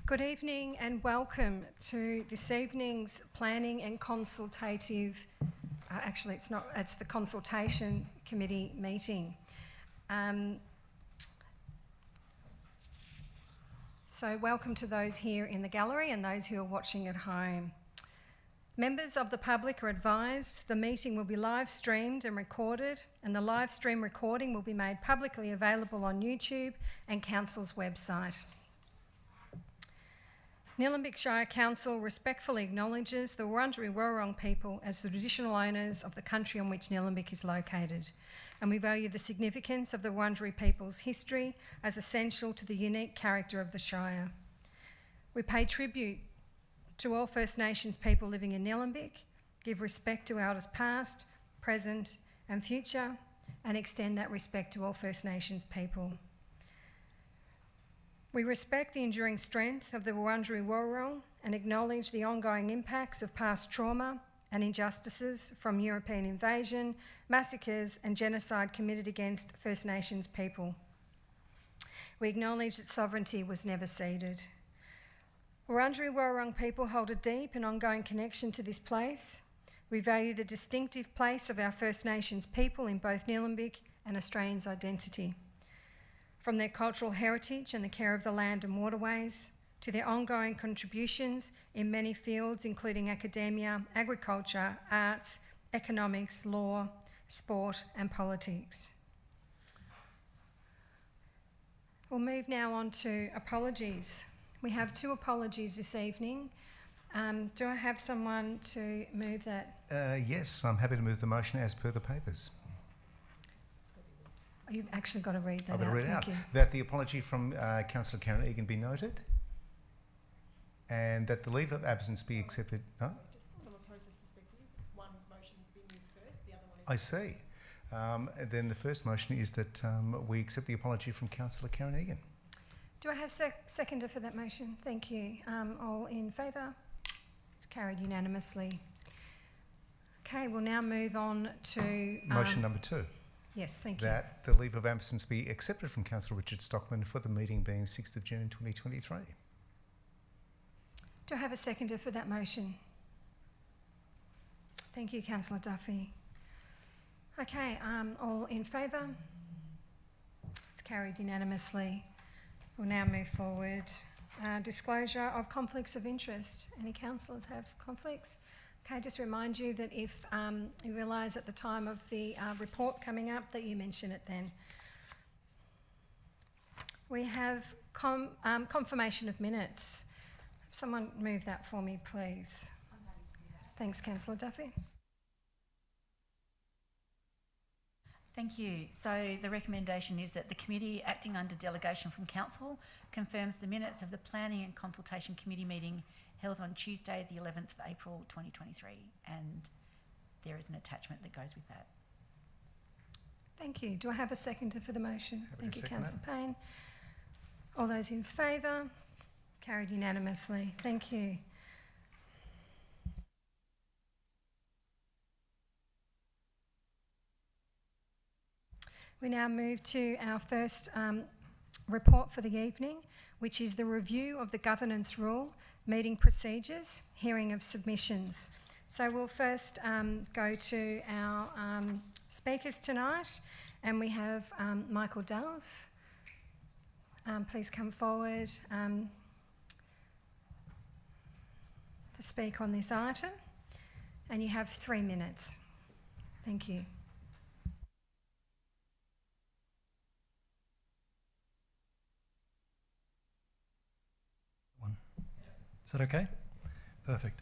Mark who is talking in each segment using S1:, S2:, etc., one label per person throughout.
S1: Good evening and welcome to this evening's planning and consultative, it's the consultation committee meeting. So welcome to those here in the gallery and those who are watching at home. Members of the public are advised the meeting will be live streamed and recorded, and the live stream recording will be made publicly available on YouTube and Council's website. Nillumbik Shire Council respectfully acknowledges the Wurundjeri Wurrung people as the traditional owners of the country on which Nillumbik is located, and we value the significance of the Wurundjeri people's history as essential to the unique character of the Shire. We pay tribute to all First Nations people living in Nillumbik, give respect to elders past, present and future, and extend that respect to all First Nations people. We respect the enduring strength of the Wurundjeri Wurrung and acknowledge the ongoing impacts of past trauma and injustices from European invasion, massacres and genocide committed against First Nations people. We acknowledge that sovereignty was never ceded. Wurundjeri Wurrung people hold a deep and ongoing connection to this place. We value the distinctive place of our First Nations people in both Nillumbik and Australians' identity. From their cultural heritage and the care of the land and waterways, to their ongoing contributions in many fields, including academia, agriculture, arts, economics, law, sport and politics. We'll move now on to apologies. We have 2 apologies this evening. Do I have someone to move that?
S2: Yes, I'm happy to move the motion as per the papers.
S1: You've actually got to read that out.
S2: I've got to read it out.
S1: Thank you.
S2: That the apology from Councillor Karen Egan be noted, and that the leave of absence be accepted. No?
S3: Just from a process perspective, one motion being moved first, the other one is...
S2: I see. Then the first motion is that we accept the apology from Councillor Karen Egan.
S1: Do I have a seconder for that motion? Thank you. All in favour? It's carried unanimously. Okay, we'll now move on to...
S2: Motion number 2.
S1: Yes, thank you.
S2: That the leave of absence be accepted from Councillor Richard Stockman for the meeting being 6th of June 2023.
S1: Do I have a seconder for that motion? Thank you, Councillor Duffy. Okay, all in favour? It's carried unanimously. We'll now move forward. Disclosure of conflicts of interest. Any councillors have conflicts? Okay, just remind you that if you realise at the time of the report coming up that you mention it then. We have confirmation of minutes. Someone move that for me, please. Thanks, Councillor Duffy.
S4: Thank you. So the recommendation is that the committee, acting under delegation from Council, confirms the minutes of the Planning and Consultation Committee meeting held on Tuesday, the 11th of April 2023, and there is an attachment that goes with that.
S1: Thank you. Do I have a seconder for the motion?
S2: Happy
S1: Thank you,
S2: second
S1: Councillor Payne. All those in favour? Carried unanimously. Thank you. We now move to our first report for the evening, which is the review of the governance rule, meeting procedures, hearing of submissions. So we'll first go to our speakers tonight, and we have Michael Dove. Please come forward to speak on this item, and you have 3 minutes. Thank you.
S5: Is that okay? Perfect.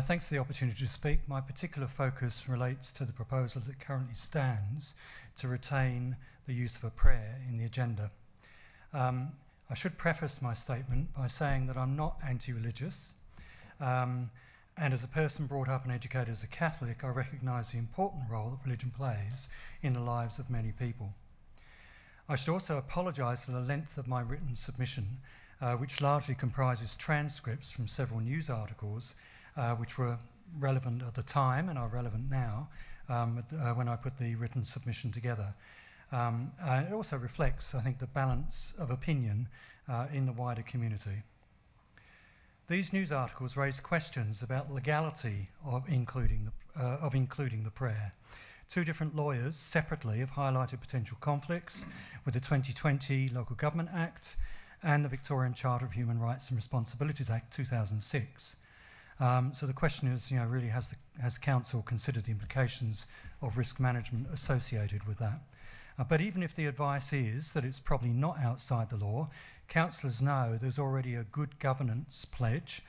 S5: Thanks for the opportunity to speak. My particular focus relates to the proposal that currently stands to retain the use of a prayer in the agenda. I should preface my statement by saying that I'm not anti-religious, and as a person brought up and educated as a Catholic, I recognise the important role that religion plays in the lives of many people. I should also apologise for the length of my written submission, which largely comprises transcripts from several news articles which were relevant at the time and are relevant now when I put the written submission together. It also reflects, I think, the balance of opinion in the wider community. These news articles raise questions about legality of including the prayer. Two different lawyers separately have highlighted potential conflicts with the 2020 Local Government Act and the Victorian Charter of Human Rights and Responsibilities Act 2006. So the question is, really has Council considered the implications of risk management associated with that? But even if the advice is that it's probably not outside the law, councillors know there's already a good governance pledge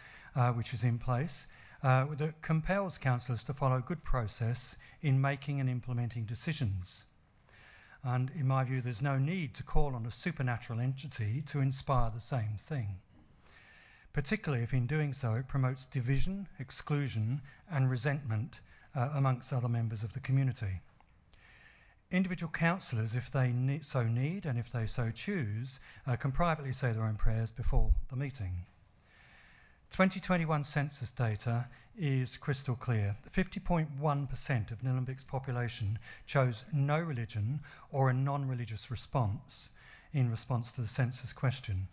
S5: which is in place that compels councillors to follow good process in making and implementing decisions. And in my view, there's no need to call on a supernatural entity to inspire the same thing, particularly if in doing so it promotes division, exclusion and resentment amongst other members of the community. Individual councillors, if they so need and if they so choose, can privately say their own prayers before the meeting. 2021 census data is crystal clear. 50.1% of Nillumbik's population chose no religion or a non-religious response in response to the census question.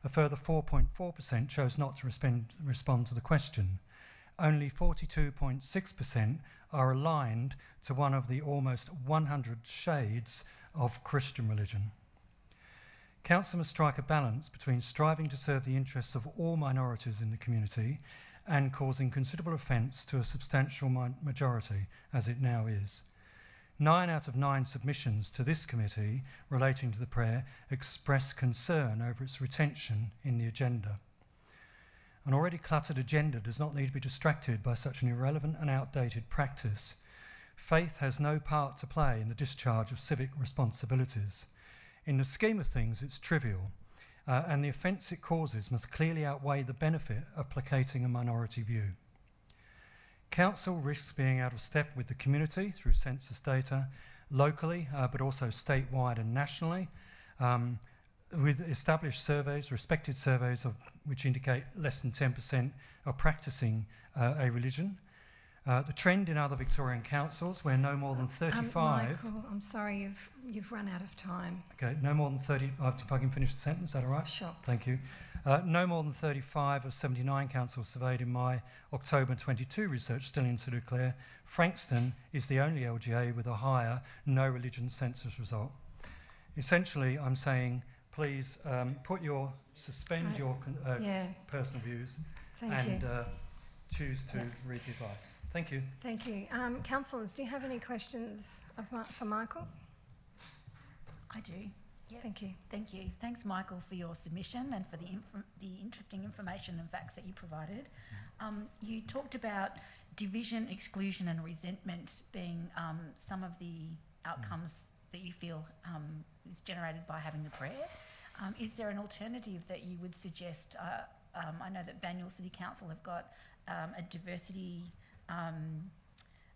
S5: A further 4.4% chose not to respond to the question. Only 42.6% are aligned to one of the almost 100 shades of Christian religion. Council must strike a balance between striving to serve the interests of all minorities in the community and causing considerable offence to a substantial majority, as it now is. 9 out of 9 submissions to this committee relating to the prayer express concern over its retention in the agenda. An already cluttered agenda does not need to be distracted by such an irrelevant and outdated practice. Faith has no part to play in the discharge of civic responsibilities. In the scheme of things, it's trivial, and the offence it causes must clearly outweigh the benefit of placating a minority view. Council risks being out of step with the community through census data, locally, but also statewide and nationally, with established surveys, respected surveys which indicate less than 10% are practising a religion. The trend in other Victorian councils where no more than 35...
S1: Michael, I'm sorry, you've run out of time.
S5: Okay, no more than 30... If I can finish the sentence, is that all right?
S1: Sure.
S5: Thank you. No more than 35 of 79 councils surveyed in my October 22 research still in to declare Frankston is the only LGA with a higher no religion census result. Essentially, I'm saying, please suspend your personal views and choose to read the advice. Thank you.
S1: Thank you. Councillors, do you have any questions for Michael?
S4: I do. Yep.
S1: Thank you.
S4: Thank you. Thanks, Michael, for your submission and for the interesting information and facts that you provided. You talked about division, exclusion and resentment being some of the outcomes that you feel is generated by having the prayer. Is there an alternative that you would suggest? I know that Banyule City Council have got a diversity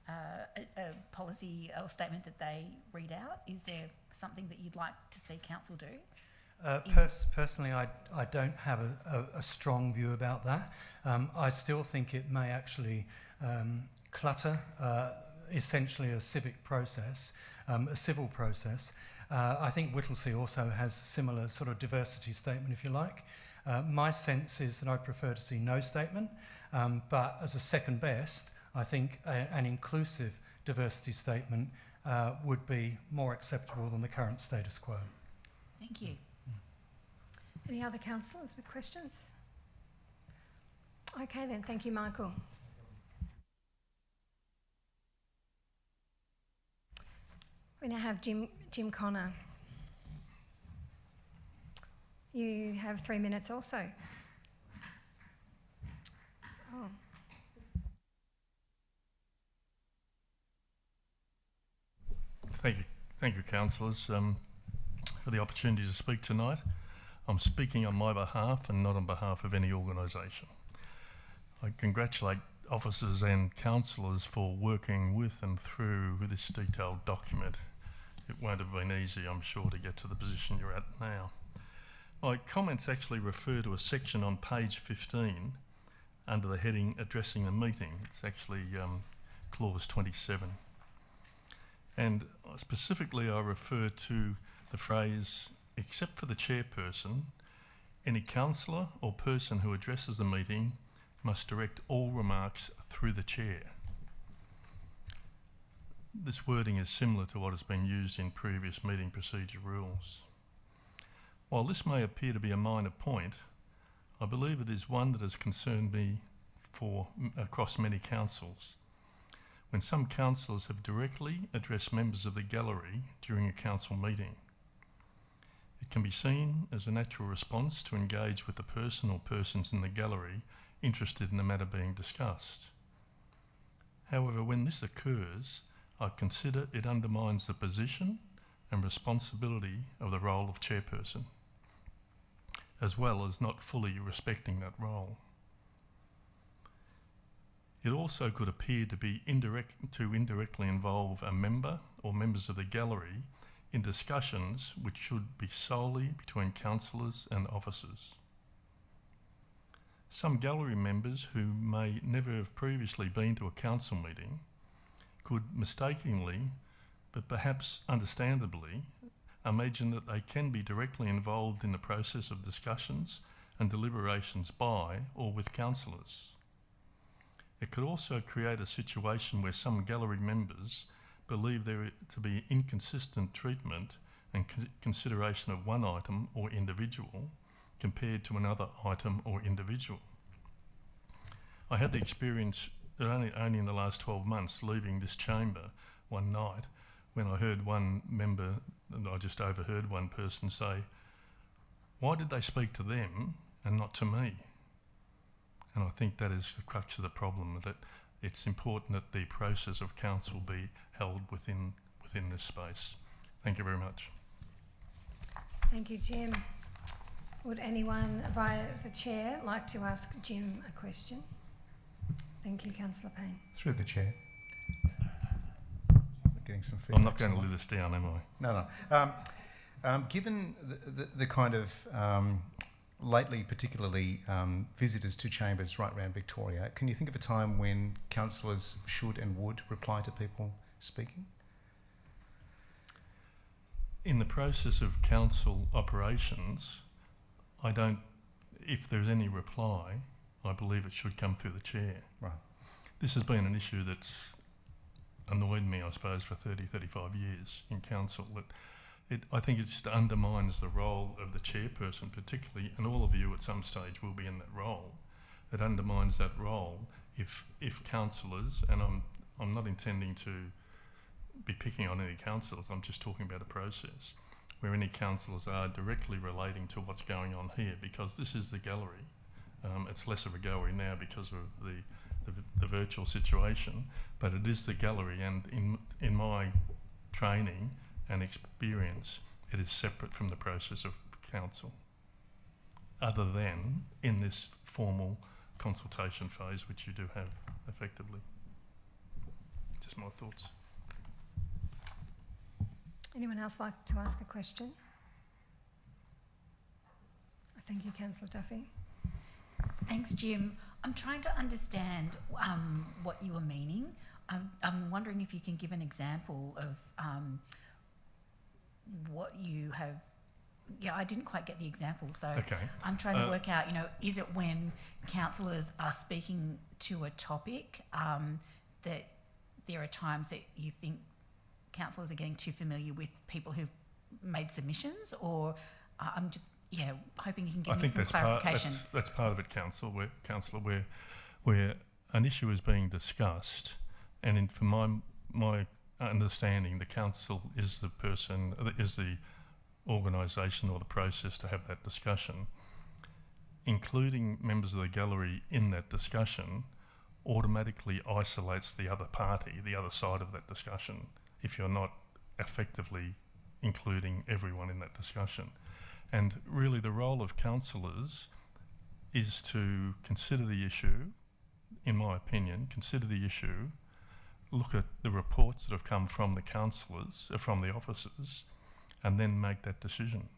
S4: a policy or statement that they read out. Is there something that you'd like to see council do?
S5: Personally, I don't have a strong view about that. I still think it may actually clutter essentially a civic process, a civil process. I think Whittlesea also has a similar sort of diversity statement, if you like. My sense is that I prefer to see no statement, but as a second best, I think an inclusive diversity statement would be more acceptable than the current status quo.
S4: Thank you.
S1: Any other councillors with questions? Okay then, thank you, Michael. We now have Jim Connor. You have 3 minutes also. Oh.
S6: Thank you, councillors, for the opportunity to speak tonight. I'm speaking on my behalf and not on behalf of any organisation. I congratulate officers and councillors for working with and through this detailed document. It won't have been easy, I'm sure, to get to the position you're at now. My comments actually refer to a section on page 15 under the heading Addressing the Meeting. It's actually clause 27. And specifically I refer to the phrase, except for the chairperson, Any councillor or person who addresses the meeting must direct all remarks through the chair. This wording is similar to what has been used in previous meeting procedure rules. While this may appear to be a minor point, I believe it is one that has concerned me across many councils. When some councillors have directly addressed members of the gallery during a council meeting, it can be seen as a natural response to engage with the person or persons in the gallery interested in the matter being discussed. However, when this occurs, I consider it undermines the position and responsibility of the role of chairperson, as well as not fully respecting that role. It also could appear to be indirectly involve a member or members of the gallery in discussions which should be solely between councillors and officers. Some gallery members who may never have previously been to a council meeting could mistakenly, but perhaps understandably, imagine that they can be directly involved in the process of discussions and deliberations by or with councillors. It could also create a situation where some gallery members believe there to be inconsistent treatment and consideration of one item or individual compared to another item or individual. I had the experience only in the last 12 months leaving this chamber one night when I heard one member, and I just overheard one person say, "Why did they speak to them and not to me?" And I think that is the crux of the problem, that it's important that the process of council be held within this space. Thank you very much.
S1: Thank you, Jim. Would anyone via the chair like to ask Jim a question? Thank you, Councillor Payne.
S2: Through the chair. I'm getting some feedback.
S6: I'm not going to live this down, am I?
S2: No. Given the kind of lately, particularly visitors to chambers right around Victoria, can you think of a time when councillors should and would reply to people speaking?
S6: In the process of council operations, if there's any reply, I believe it should come through the chair.
S2: Right.
S6: This has been an issue that's annoyed me, I suppose, for 30, 35 years in council. I think it just undermines the role of the chairperson particularly, and all of you at some stage will be in that role. It undermines that role if councillors, and I'm not intending to be picking on any councillors, I'm just talking about a process where any councillors are directly relating to what's going on here, because this is the gallery. It's less of a gallery now because of the virtual situation, but it is the gallery, and in my training and experience, it is separate from the process of council, other than in this formal consultation phase, which you do have effectively. Just my thoughts.
S1: Anyone else like to ask a question? Thank you, Councillor Duffy.
S4: Thanks, Jim. I'm trying to understand what you were meaning. I'm wondering if you can give an example of what you have. Yeah, I didn't quite get the example, so
S6: Okay.
S4: I'm trying to work out, is it when councillors are speaking to a topic that there are times that you think councillors are getting too familiar with people who've made submissions, or I'm just hoping you can give me some clarification.
S6: That's part of it, councillor, where an issue is being discussed, and from my understanding, the council is the person, is the organisation or the process to have that discussion. Including members of the gallery in that discussion automatically isolates the other party, the other side of that discussion, if you're not effectively including everyone in that discussion. And really the role of councillors is to consider the issue, in my opinion, look at the reports that have come from the councillors, from the officers, and then make that decision.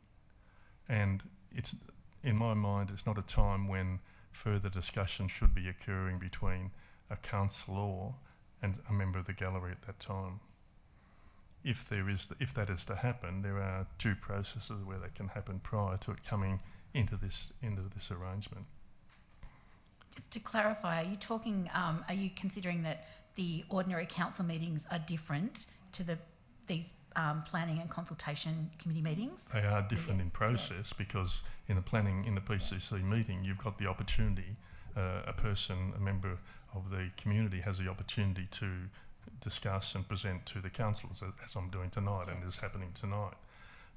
S6: And it's, in my mind, it's not a time when further discussion should be occurring between a councillor and a member of the gallery at that time. If that is to happen, there are due processes where that can happen prior to it coming into this arrangement.
S4: Just to clarify, are you considering that the ordinary council meetings are different to these planning and consultation committee meetings?
S6: They are different in process because in the PCC meeting, you've got the opportunity, a member of the community has the opportunity to discuss and present to the councillors, as I'm doing tonight and is happening tonight.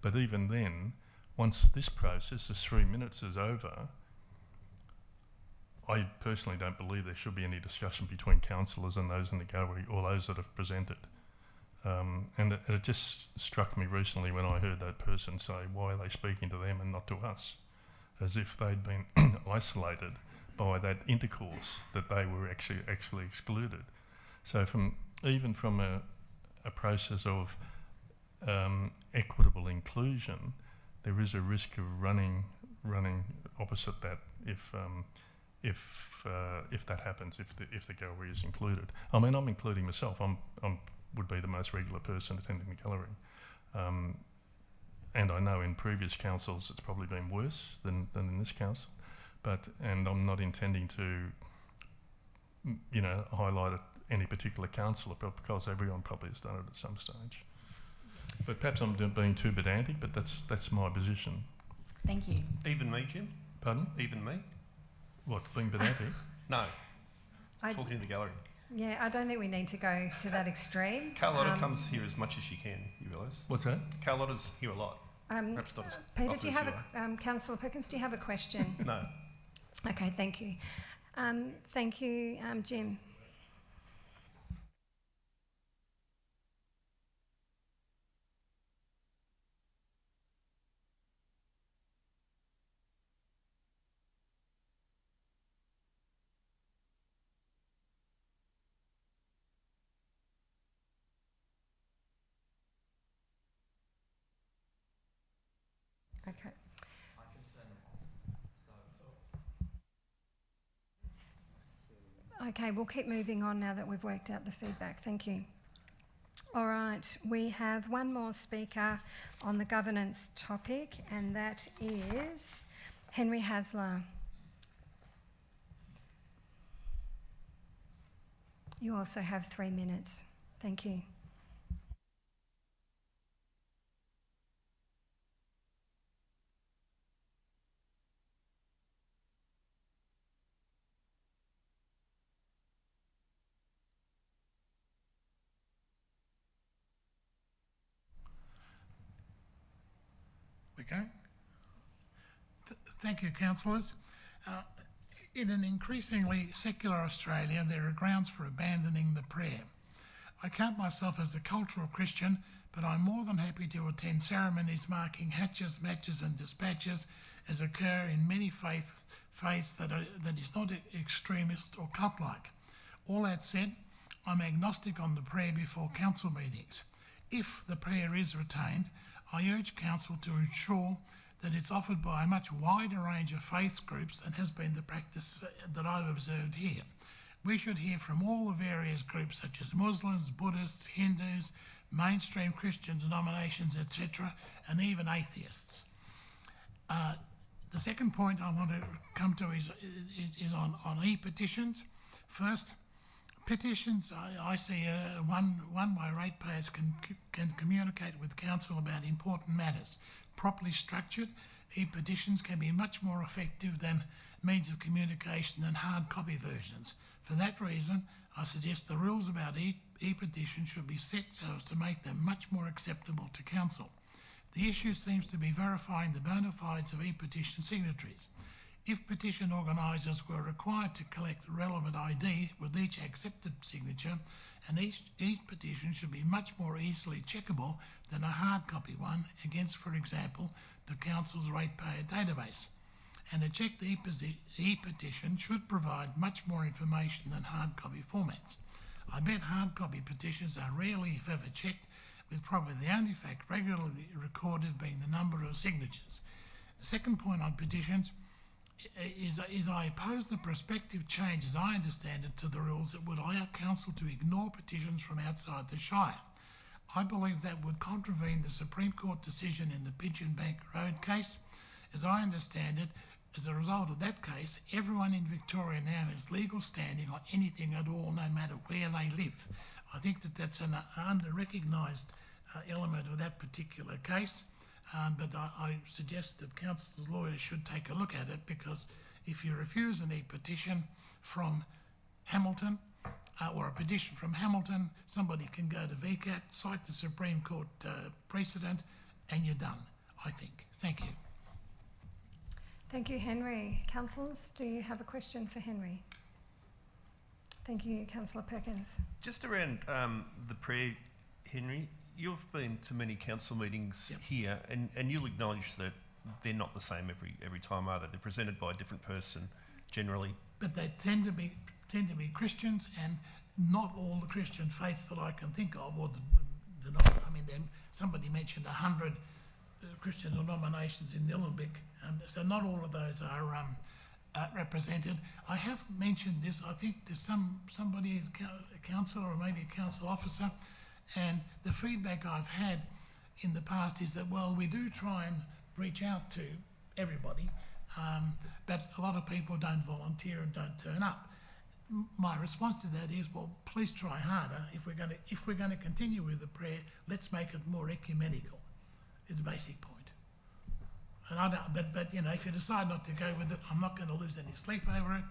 S6: But even then, once this process, this 3 minutes is over, I personally don't believe there should be any discussion between councillors and those in the gallery or those that have presented. And it just struck me recently when I heard that person say, why are they speaking to them and not to us? As if they'd been isolated by that intercourse, that they were actually excluded. So even from a process of equitable inclusion, there is a risk of running opposite that if that happens, if the gallery is included. I mean, I'm including myself. Would be the most regular person attending the gallery, and I know in previous councils it's probably been worse than in this council. And I'm not intending to, highlight any particular councillor because everyone probably has done it at some stage. But perhaps I'm being too pedantic, but that's my position.
S4: Thank you.
S7: Even me, Jim?
S6: Pardon?
S7: Even me?
S6: What, being pedantic?
S7: No. Talking to the gallery.
S1: Yeah, I don't think we need to go to that extreme.
S7: Carlotta comes here as much as she can, you realise?
S6: What's that?
S7: Carlotta's here a lot. Perhaps not as
S1: Peter,
S7: often
S1: do you
S7: as
S1: have Councillor Perkins, do you have a question?
S7: No.
S1: Okay, thank you. Thank you, Jim. Okay. Okay, we'll keep moving on now that we've worked out the feedback. Thank you. All right, we have one more speaker on the governance topic, and that is Henry Hasler. You also have 3 minutes. Thank you.
S8: Okay. Thank you, councillors. In an increasingly secular Australia, there are grounds for abandoning the prayer. I count myself as a cultural Christian, but I'm more than happy to attend ceremonies marking hatches, matches and dispatches as occur in many faiths that is not extremist or cult-like. All that said, I'm agnostic on the prayer before council meetings. If the prayer is retained, I urge council to ensure that it's offered by a much wider range of faith groups than has been the practice that I've observed here. We should hear from all the various groups such as Muslims, Buddhists, Hindus, mainstream Christian denominations, etc., and even atheists. The second point I want to come to is on e-petitions. First, petitions, I see one way ratepayers can communicate with council about important matters. Properly structured, e-petitions can be much more effective than means of communication than hard copy versions. For that reason, I suggest the rules about e-petitions should be set so as to make them much more acceptable to council. The issue seems to be verifying the bona fides of e-petition signatories. If petition organisers were required to collect relevant ID with each accepted signature, and each petition should be much more easily checkable than a hard copy one against, for example, the council's ratepayer database. And a checked e-petition should provide much more information than hard copy formats. I bet hard copy petitions are rarely, if ever, checked, with probably the only fact regularly recorded being the number of signatures. The second point on petitions is I oppose the prospective change, as I understand it, to the rules that would allow council to ignore petitions from outside the Shire. I believe that would contravene the Supreme Court decision in the Pigeon Bank Road case as I understand it, as a result of that case, everyone in Victoria now has legal standing on anything at all, no matter where they live. I think that that's an under-recognised element of that particular case, but I suggest that council's lawyers should take a look at it, because if you refuse an e-petition from Hamilton, or a petition from Hamilton, somebody can go to VCAT, cite the Supreme Court precedent, and you're done, I think. Thank you.
S1: Thank you, Henry. Councillors, do you have a question for Henry? Thank you, Councillor Perkins.
S7: Just around the prayer, Henry, you've been to many council meetings here, and you'll acknowledge that they're not the same every time, are they? They're presented by a different person, generally.
S8: But they tend to be Christians, and not all the Christian faiths that I can think of, or I mean, somebody mentioned 100 Christian denominations in Nillumbik, so not all of those are represented. I have mentioned this. I think there's somebody, a councillor or maybe a council officer, and the feedback I've had in the past is that, well, we do try and reach out to everybody, but a lot of people don't volunteer and don't turn up. My response to that is, well, please try harder. If we're going to continue with the prayer, let's make it more ecumenical. Is the basic point. And I don't, but you know, if you decide not to go with it, I'm not going to lose any sleep over it.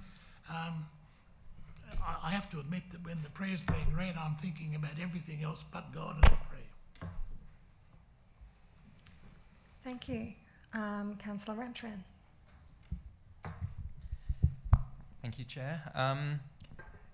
S8: I have to admit that when the prayer's being read, I'm thinking about everything else but God and the prayer.
S1: Thank you. Councillor Ramtran.
S9: Thank you, Chair.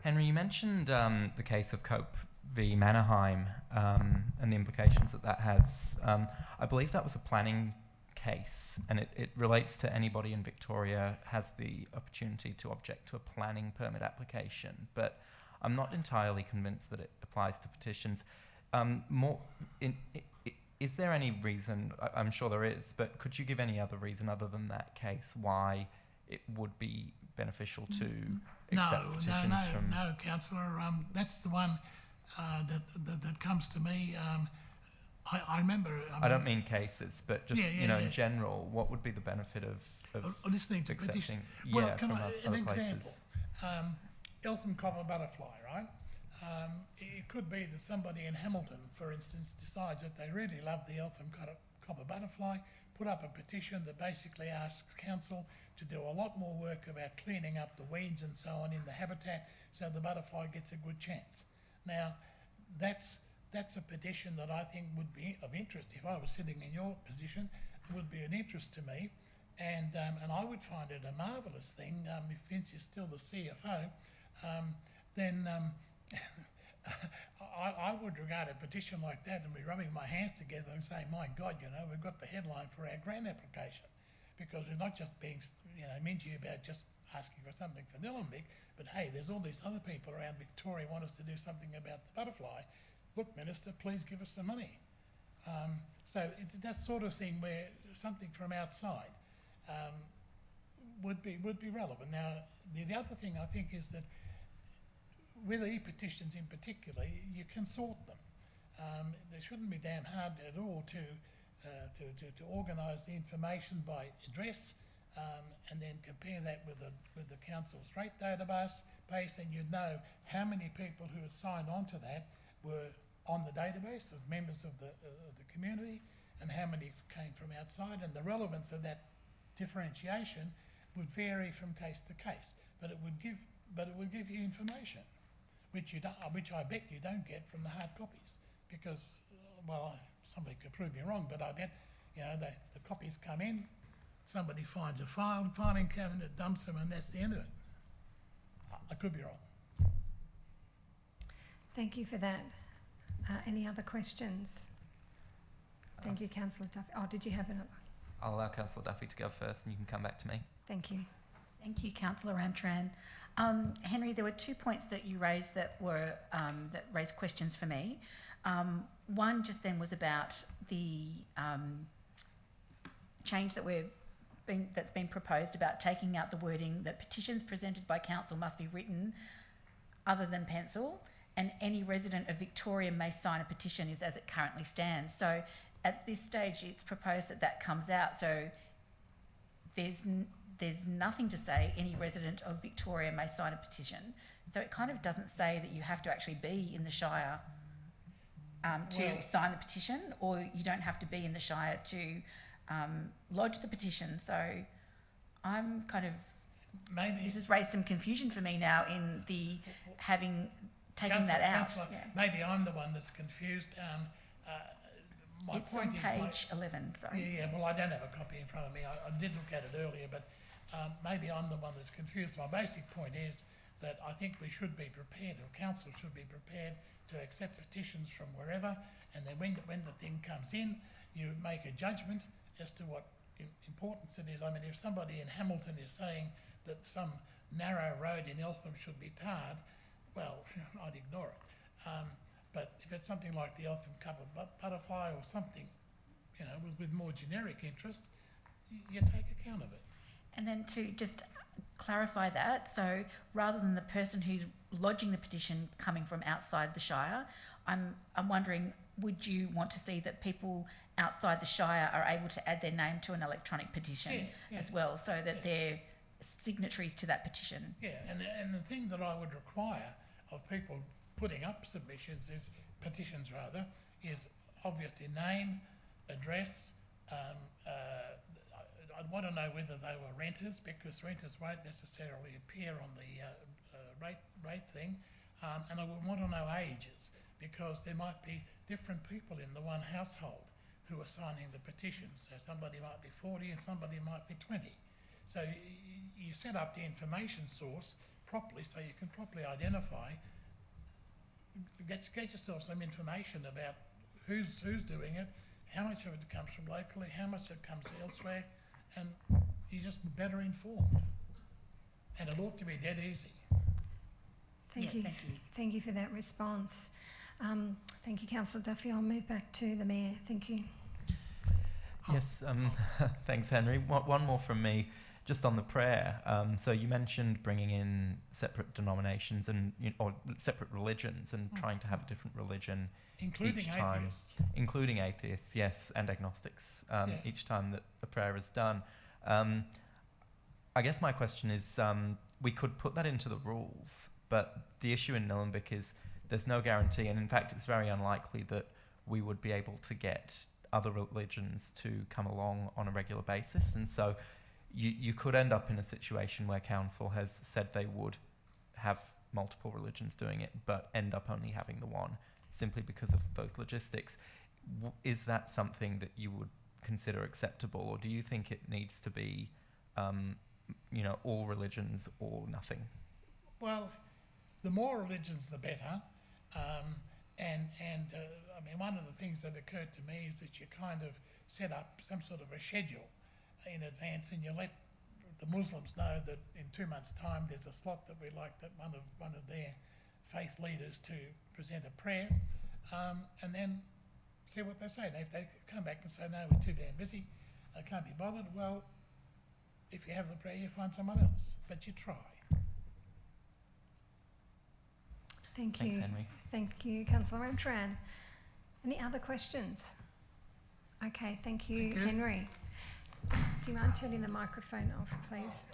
S9: Henry, you mentioned the case of Cope v Mannerheim and the implications that has. I believe that was a planning case, and it relates to anybody in Victoria has the opportunity to object to a planning permit application, but I'm not entirely convinced that it applies to petitions. Is there any reason, I'm sure there is, but could you give any other reason other than that case why it would be beneficial to accept petitions from...
S8: No, Councillor, that's the one that comes to me. I remember...
S9: I don't mean cases, but just, in general, what would be the benefit of
S8: listening to
S9: accepting...
S8: Well, can I, an
S9: other
S8: example? Eltham copper butterfly, right? It could be that somebody in Hamilton, for instance, decides that they really love the Eltham copper butterfly, put up a petition that basically asks council to do a lot more work about cleaning up the weeds and so on in the habitat so the butterfly gets a good chance. Now, that's a petition that I think would be of interest. If I was sitting in your position, it would be an interest to me, and I would find it a marvellous thing. If Vince is still the CFO, then I would regard a petition like that and be rubbing my hands together and saying, my God, we've got the headline for our grant application, because we're not just being, mingy about just asking for something for Nillumbik, but hey, there's all these other people around Victoria want us to do something about the butterfly. Look, Minister, please give us some money. So it's that sort of thing where something from outside would be relevant. Now, the other thing I think is that with e-petitions in particular, you can sort them. They shouldn't be damn hard at all to organise the information by address, and then compare that with the council's rate database, and you'd know how many people who had signed on to that were on the database of members of the community, and how many came from outside, and the relevance of that differentiation would vary from case to case, but it would give you information, which I bet you don't get from the hard copies, because somebody could prove me wrong, but I bet the copies come in, somebody finds a filing cabinet, dumps them, and that's the end of it. I could be wrong.
S1: Thank you for that. Any other questions? Thank you, Councillor Duffy. Oh, did you have another?
S9: I'll allow Councillor Duffy to go first, and you can come back to me.
S1: Thank you.
S4: Thank you, Councillor Ramtran. Henry, there were 2 points that you raised that raised questions for me. One just then was about the change that's been proposed about taking out the wording that petitions presented by council must be written other than pencil, and any resident of Victoria may sign a petition is as it currently stands. So at this stage, it's proposed that comes out. So there's nothing to say any resident of Victoria may sign a petition. So it kind of doesn't say that you have to actually be in the Shire to sign the petition, or you don't have to be in the Shire to lodge the petition. So I'm kind of, this has raised some confusion for me now in the taking that out.
S8: Councillor, maybe I'm the one that's confused. My
S4: it's
S8: point
S4: on
S8: is,
S4: page 11, sorry.
S8: Yeah, well, I don't have a copy in front of me. I did look at it earlier, but maybe I'm the one that's confused. My basic point is that I think we should be prepared, or council should be prepared to accept petitions from wherever, and then when the thing comes in, you make a judgment as to what importance it is. I mean, if somebody in Hamilton is saying that some narrow road in Eltham should be tarred, well, I'd ignore it. But if it's something like the Eltham covered butterfly or something, you know, with more generic interest, you take account of it.
S4: And then to just clarify that, so rather than the person who's lodging the petition coming from outside the Shire, I'm wondering, would you want to see that people outside the Shire are able to add their name to an electronic petition as well, so that they're signatories to that petition? Yeah,
S8: and the thing that I would require of people putting up petitions is obviously name, address. I'd want to know whether they were renters, because renters won't necessarily appear on the rate thing, and I would want to know ages, because there might be different people in the one household who are signing the petition. So somebody might be 40 and somebody might be 20. So you set up the information source properly so you can properly identify, get yourself some information about who's doing it, how much of it comes from locally, how much of it comes elsewhere, and you're just better informed. And it ought to be dead easy.
S1: Thank you. Thank you for that response. Thank you, Councillor Duffy. I'll move back to the Mayor. Thank you.
S9: Yes, thanks, Henry. One more from me, just on the prayer. So you mentioned bringing in separate denominations and or separate religions and trying to have a different religion
S8: including
S9: each time.
S8: Atheists.
S9: Including atheists, yes, and agnostics, each time that the prayer is done. I guess my question is, we could put that into the rules, but the issue in Nillumbik is there's no guarantee, and in fact it's very unlikely that we would be able to get other religions to come along on a regular basis, and so you could end up in a situation where council has said they would have multiple religions doing it, but end up only having the one, simply because of those logistics. Is that something that you would consider acceptable, or do you think it needs to be, all religions or nothing?
S8: Well, the more religions, the better. I mean, one of the things that occurred to me is that you kind of set up some sort of a schedule in advance, and you let the Muslims know that in 2 months' time there's a slot that we'd like that one of their faith leaders to present a prayer, and then see what they say. And if they come back and say, no, we're too damn busy, I can't be bothered, well, if you have the prayer, you find someone else, but you try.
S1: Thank
S9: Thanks,
S1: you.
S9: Henry.
S1: Thank you, Councillor Ramtran. Any other questions? Okay, thank you, Henry. Do you mind turning the microphone off, please?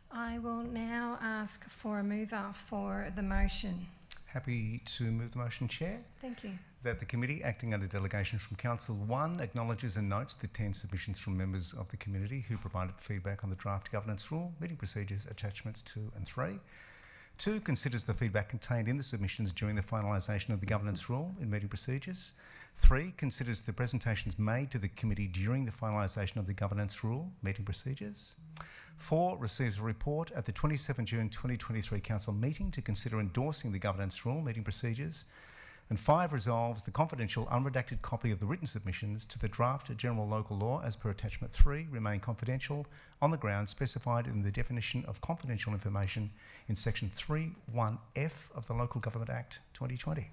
S1: I will now ask for a mover for the motion.
S2: Happy to move the motion, Chair.
S1: Thank you.
S2: That the committee, acting under delegation from Council 1, acknowledges and notes the 10 submissions from members of the community who provided feedback on the draft governance rule, meeting procedures, attachments 2 and 3. 2, considers the feedback contained in the submissions during the finalisation of the governance rule in meeting procedures. 3, considers the presentations made to the committee during the finalisation of the governance rule, meeting procedures. 4, receives a report at the 27 June 2023 Council meeting to consider endorsing the governance rule, meeting procedures. And 5, resolves the confidential unredacted copy of the written submissions to the draft general local law as per attachment 3 remain confidential on the grounds specified in the definition of confidential information in section 3(1)(f) of the Local Government Act 2020.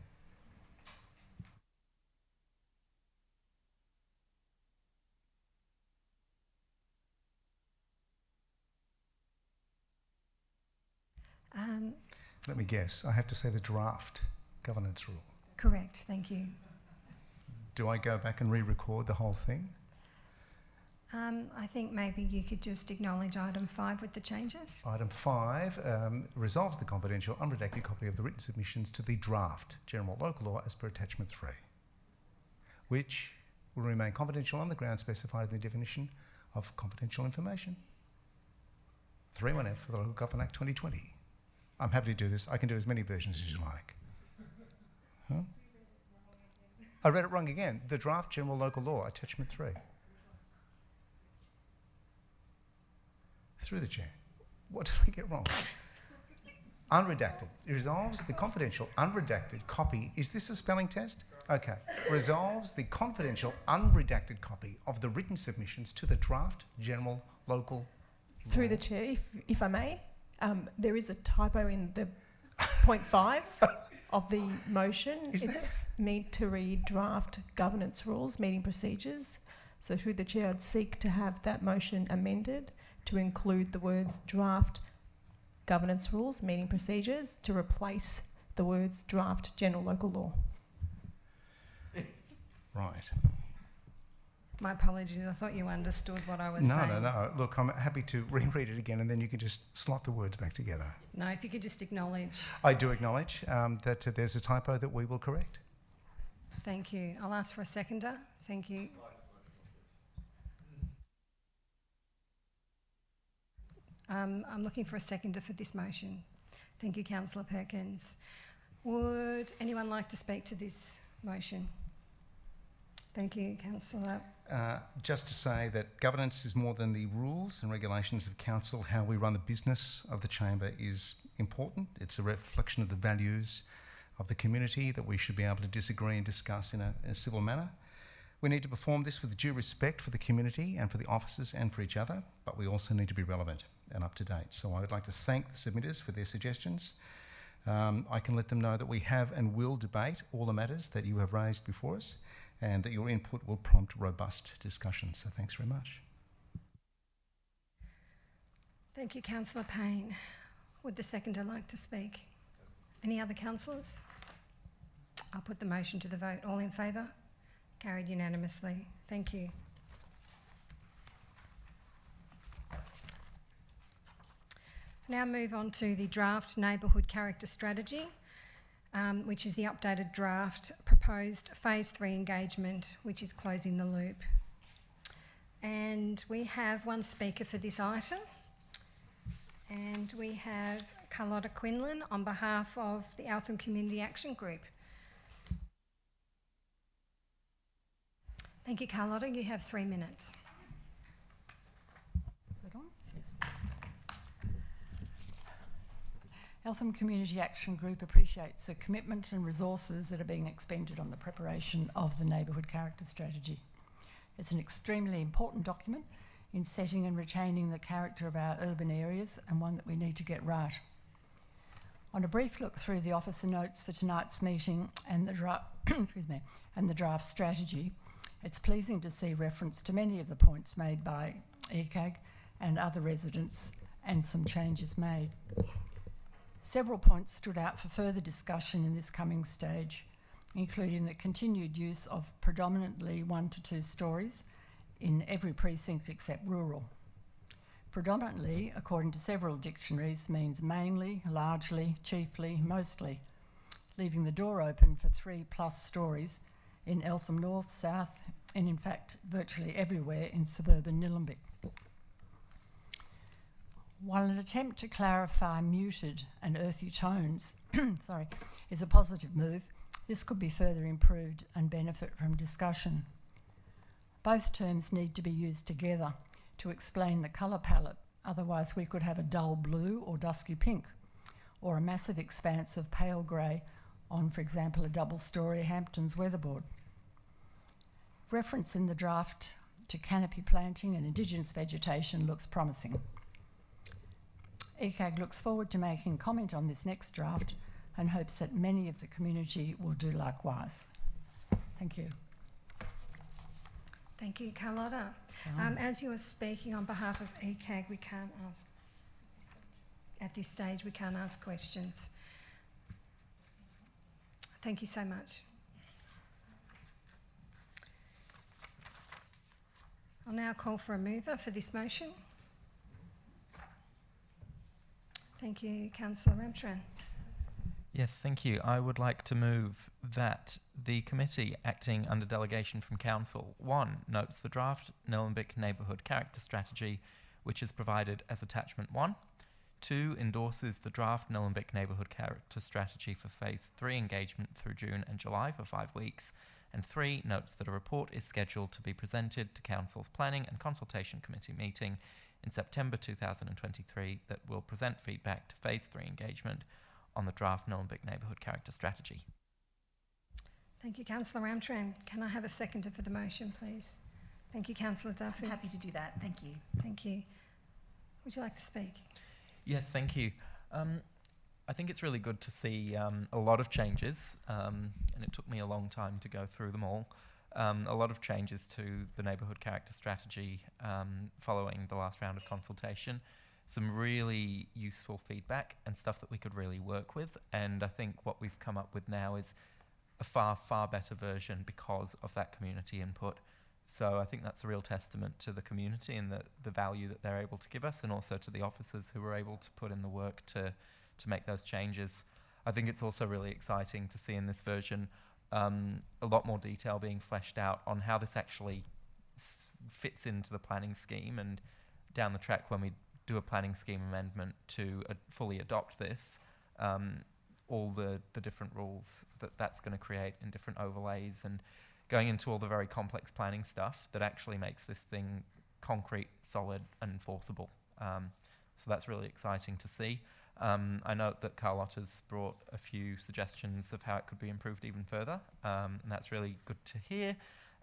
S2: Let me guess. I have to say the draft governance rule.
S1: Correct, thank you.
S2: Do I go back and re-record the whole thing?
S1: I think maybe you could just acknowledge item 5 with the changes.
S2: Item 5 resolves the confidential, unredacted copy of the written submissions to the draft general local law as per attachment 3, which will remain confidential on the grounds specified in the definition of confidential information. 3(1)(f) for the Local Government Act 2020. I'm happy to do this. I can do as many versions as you like. Huh? I read it wrong again. The draft general local law, attachment 3. Through the chair. What did I get wrong? Unredacted. It resolves the confidential, unredacted copy. Is this a spelling test? Okay. Resolves the confidential, unredacted copy of the written submissions to the draft general local law.
S3: Through the chair, if I may, there is a typo in the point 5 of the motion. It's meant to read draft governance rules, meeting procedures. So through the chair, I'd seek to have that motion amended to include the words draft governance rules, meeting procedures, to replace the words draft general local law.
S2: Right.
S1: My apologies, I thought you understood what I was saying.
S2: No. Look, I'm happy to reread it again and then you can just slot the words back together.
S1: No, if you could just acknowledge.
S2: I do acknowledge that there's a typo that we will correct.
S1: Thank you. I'll ask for a seconder. Thank you. I'm looking for a seconder for this motion. Thank you, Councillor Perkins. Would anyone like to speak to this motion? Thank you, Councillor.
S2: Just to say that governance is more than the rules and regulations of council. How we run the business of the chamber is important. It's a reflection of the values of the community that we should be able to disagree and discuss in a civil manner. We need to perform this with due respect for the community and for the officers and for each other, but we also need to be relevant and up to date. So I would like to thank the submitters for their suggestions. I can let them know that we have and will debate all the matters that you have raised before us and that your input will prompt robust discussion. So thanks very much.
S1: Thank you, Councillor Payne. Would the seconder like to speak? Any other councillors? I'll put the motion to the vote. All in favour? Carried unanimously. Thank you. Now move on to the draft neighbourhood character strategy, which is the updated draft proposed phase 3 engagement, which is closing the loop. And we have one speaker for this item. And we have Carlotta Quinlan on behalf of the Eltham Community Action Group. Thank you, Carlotta. You have 3 minutes.
S10: Is that on? Yes. Eltham Community Action Group appreciates the commitment and resources that are being expended on the preparation of the Neighbourhood Character Strategy. It's an extremely important document in setting and retaining the character of our urban areas, and one that we need to get right. On a brief look through the officer notes for tonight's meeting and the draft strategy, it's pleasing to see reference to many of the points made by ECAG and other residents, and some changes made. Several points stood out for further discussion in this coming stage, including the continued use of predominantly 1 to 2 stories in every precinct except rural. Predominantly, according to several dictionaries, means mainly, largely, chiefly, mostly, leaving the door open for 3+ stories in Eltham North, South, and in fact virtually everywhere in suburban Nillumbik. While an attempt to clarify muted and earthy tones is a positive move, this could be further improved and benefit from discussion. Both terms need to be used together to explain the colour palette, otherwise we could have a dull blue or dusky pink, or a massive expanse of pale grey on, for example, a double-storey Hamptons weatherboard. Reference in the draft to canopy planting and Indigenous vegetation looks promising. ECAG looks forward to making comment on this next draft and hopes that many of the community will do likewise. Thank you.
S1: Thank you, Carlotta. As you are speaking on behalf of ECAG, we can't ask. at this stage we can't ask questions. Thank you so much. I'll now call for a mover for this motion. Thank you, Councillor Ramtran.
S9: Yes, thank you. I would like to move that the committee acting under delegation from Council 1 notes the draft Nillumbik Neighbourhood Character Strategy, which is provided as attachment 1. 2 endorses the draft Nillumbik Neighbourhood Character Strategy for Phase 3 engagement through June and July for 5 weeks. And 3 notes that a report is scheduled to be presented to Council's Planning and Consultation Committee meeting in September 2023 that will present feedback to Phase 3 engagement on the draft Nillumbik Neighbourhood Character Strategy.
S1: Thank you, Councillor Ramtran. Can I have a seconder for the motion, please? Thank you, Councillor Duffy.
S4: I'm happy to do that. Thank you.
S1: Thank you. Would you like to speak?
S9: Yes, thank you. I think it's really good to see a lot of changes, and it took me a long time to go through them all. A lot of changes to the Neighbourhood Character Strategy following the last round of consultation. Some really useful feedback and stuff that we could really work with. And I think what we've come up with now is a far, far better version because of that community input. So I think that's a real testament to the community and the value that they're able to give us, and also to the officers who were able to put in the work to make those changes. I think it's also really exciting to see in this version a lot more detail being fleshed out on how this actually fits into the planning scheme, and down the track when we do a planning scheme amendment to fully adopt this, all the different rules that's going to create in different overlays, and going into all the very complex planning stuff that actually makes this thing concrete, solid and enforceable. So that's really exciting to see. I note that Carlotta's brought a few suggestions of how it could be improved even further, and that's really good to hear.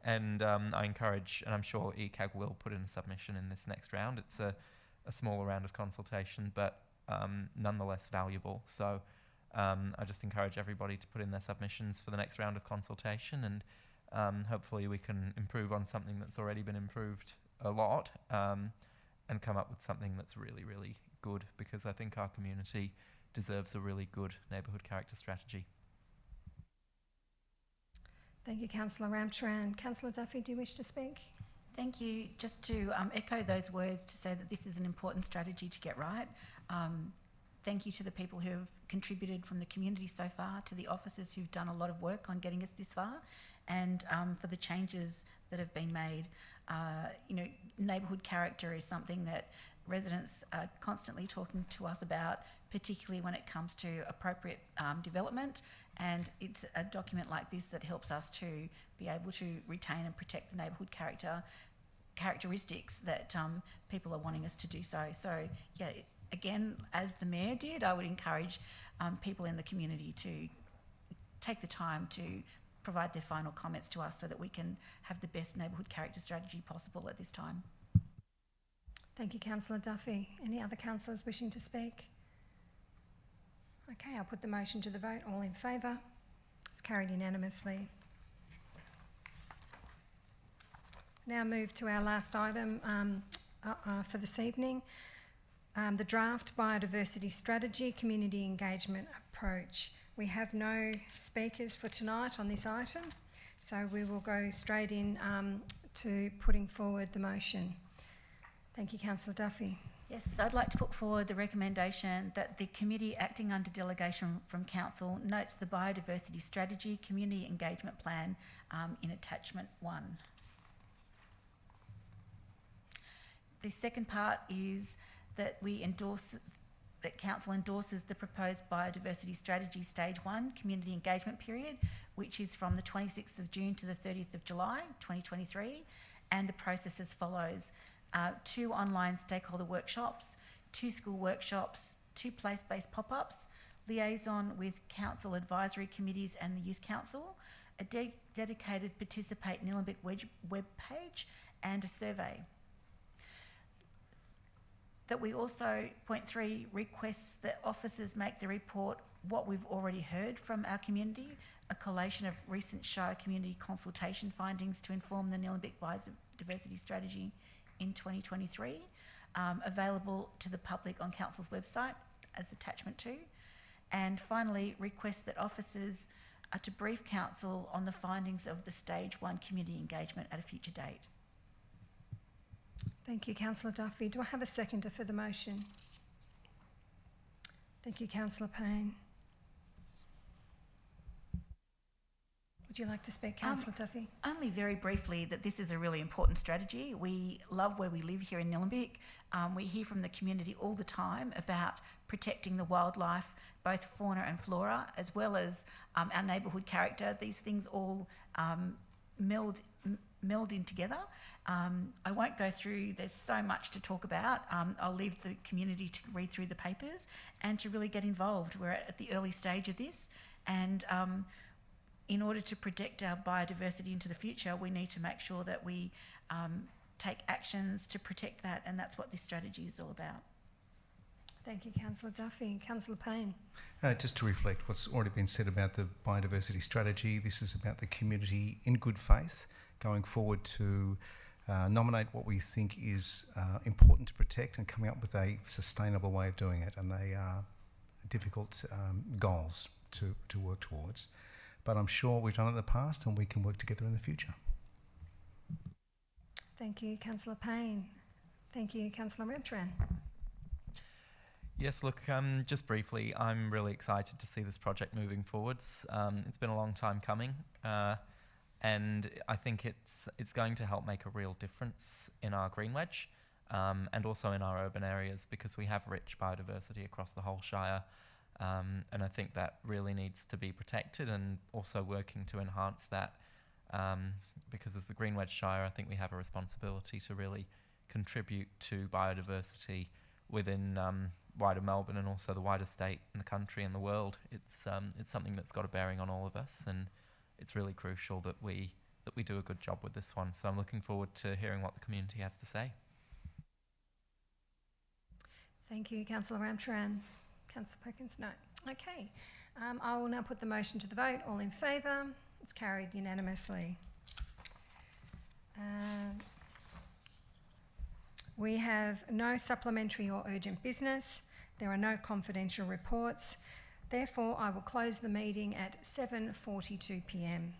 S9: And I encourage, and I'm sure ECAG will put in a submission in this next round. It's a smaller round of consultation, but nonetheless valuable. So I just encourage everybody to put in their submissions for the next round of consultation, and hopefully we can improve on something that's already been improved a lot, and come up with something that's really, really good, because I think our community deserves a really good neighbourhood character strategy.
S1: Thank you, Councillor Ramtran. Councillor Duffy, do you wish to speak?
S4: Thank you. Just to echo those words to say that this is an important strategy to get right. Thank you to the people who have contributed from the community so far, to the officers who've done a lot of work on getting us this far, and for the changes that have been made. Neighbourhood character is something that residents are constantly talking to us about, particularly when it comes to appropriate development, and it's a document like this that helps us to be able to retain and protect the neighbourhood characteristics that people are wanting us to do so. So yeah, again, as the Mayor did, I would encourage people in the community to take the time to provide their final comments to us so that we can have the best neighbourhood character strategy possible at this time.
S1: Thank you, Councillor Duffy. Any other councillors wishing to speak? Okay, I'll put the motion to the vote. All in favour? It's carried unanimously. Now move to our last item for this evening, the draft biodiversity strategy, community engagement approach. We have no speakers for tonight on this item, so we will go straight in to putting forward the motion. Thank you, Councillor Duffy.
S4: Yes, so I'd like to put forward the recommendation that the committee acting under delegation from Council notes the biodiversity strategy community engagement plan in attachment 1. The second part is that that Council endorses the proposed biodiversity strategy stage 1 community engagement period, which is from the 26th of June to the 30th of July 2023, and the process as follows. 2 online stakeholder workshops, 2 school workshops, 2 place-based pop-ups, liaison with council advisory committees and the Youth Council, a dedicated Participate Nillumbik web page, and a survey. That we also, point 3, requests that officers make the report what we've already heard from our community, a collation of recent Shire community consultation findings to inform the Nillumbik biodiversity strategy in 2023, available to the public on Council's website. as attachment 2. And finally, request that officers are to brief council on the findings of the stage 1 community engagement at a future date.
S1: Thank you, Councillor Duffy. Do I have a seconder for the motion? Thank you, Councillor Payne. Would you like to speak, Councillor Duffy?
S4: Only very briefly that this is a really important strategy. We love where we live here in Nillumbik. We hear from the community all the time about protecting the wildlife, both fauna and flora, as well as our neighbourhood character. These things all meld in together. I won't go through, there's so much to talk about. I'll leave the community to read through the papers and to really get involved. We're at the early stage of this, and in order to protect our biodiversity into the future, we need to make sure that we take actions to protect that, and that's what this strategy is all about.
S1: Thank you, Councillor Duffy. Councillor Payne.
S2: Just to reflect what's already been said about the biodiversity strategy, this is about the community in good faith going forward to nominate what we think is important to protect and coming up with a sustainable way of doing it. And they are difficult goals to work towards. But I'm sure we've done it in the past and we can work together in the future.
S1: Thank you, Councillor Payne. Thank you, Councillor Ramtran.
S9: Yes, look, just briefly, I'm really excited to see this project moving forwards. It's been a long time coming, and I think it's going to help make a real difference in our green wedge and also in our urban areas, because we have rich biodiversity across the whole Shire. And I think that really needs to be protected, and also working to enhance that, because as the Green Wedge Shire, I think we have a responsibility to really contribute to biodiversity within wider Melbourne and also the wider state and the country and the world. It's something that's got a bearing on all of us, and it's really crucial that we do a good job with this one. So I'm looking forward to hearing what the community has to say.
S1: Thank you, Councillor Ramtran. Councillor Perkins, no. Okay. I will now put the motion to the vote. All in favour? It's carried unanimously. We have no supplementary or urgent business. There are no confidential reports. Therefore, I will close the meeting at 7:42 p.m.